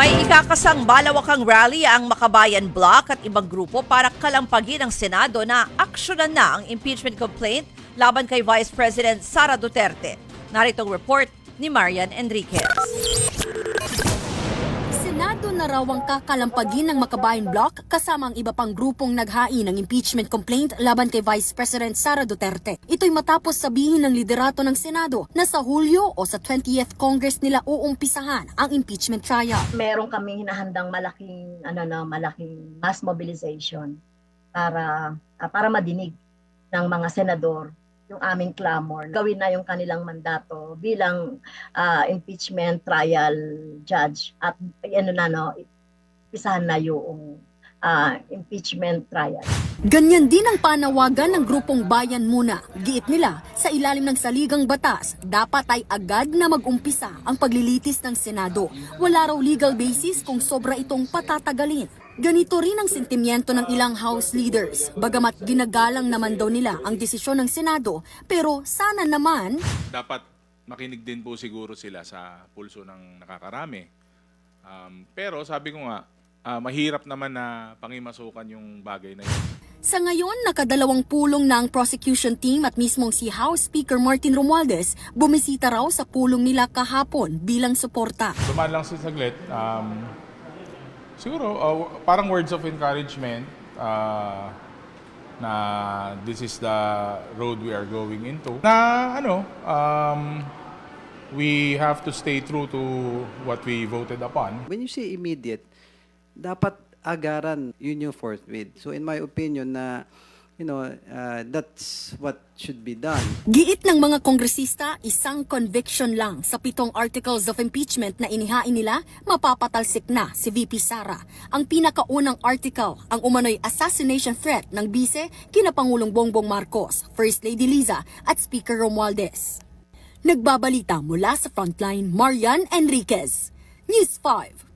May ikakasang malawakang rally ang Makabayan Bloc at ibang grupo para kalampagin ang Senado na aksyonan na ang impeachment complaint laban kay Vice President Sara Duterte. Narito ang report ni Marian Enriquez. Senado na raw ang kakalampagin ng Makabayan Bloc kasama ang iba pang grupong naghain ng impeachment complaint laban kay Vice President Sara Duterte. Ito'y matapos sabihin ng liderato ng Senado na sa Hulyo o sa 20th Congress nila uumpisahan ang impeachment trial. Meron kaming hinahandang malaking mass mobilization para madinig ng mga senador yung aming clamor. Gawin na yung kanilang mandato bilang impeachment trial judge at isahan na yung impeachment trial. Ganyan din ang panawagan ng grupong Bayan Muna. Giit nila, sa ilalim ng saligang batas, dapat ay agad na mag-umpisa ang paglilitis ng Senado. Wala raw legal basis kung sobra itong patatagalin. Ganito rin ang sentimiento ng ilang House leaders. Bagamat ginagalang naman daw nila ang desisyon ng Senado, pero sana naman dapat makinig din po siguro sila sa pulso ng nakakarami. Pero sabi ko nga, mahirap naman na pangimasukan yung bagay na yun. sa ngayon, nakadalawang pulong na ang prosecution team at mismong si House Speaker Martin Romualdez bumisita raw sa pulong nila kahapon bilang suporta. Dumaan lang sa saglit. Siguro, parang words of encouragement na this is the road we are going into. Na we have to stay true to what we voted upon. When you say immediate, dapat agaran, yun yung forthwith. So in my opinion na that's what should be done. Giit ng mga kongresista, isang conviction lang sa 7 articles of impeachment na inihain nila, mapapatalsik na si VP Sara. Ang pinakaunang article, ang umano'y assassination threat ng bise kina Pangulong Bongbong Marcos, First Lady Liza at Speaker Romualdez. Nagbabalita mula sa Frontline, Marian Enriquez, News 5.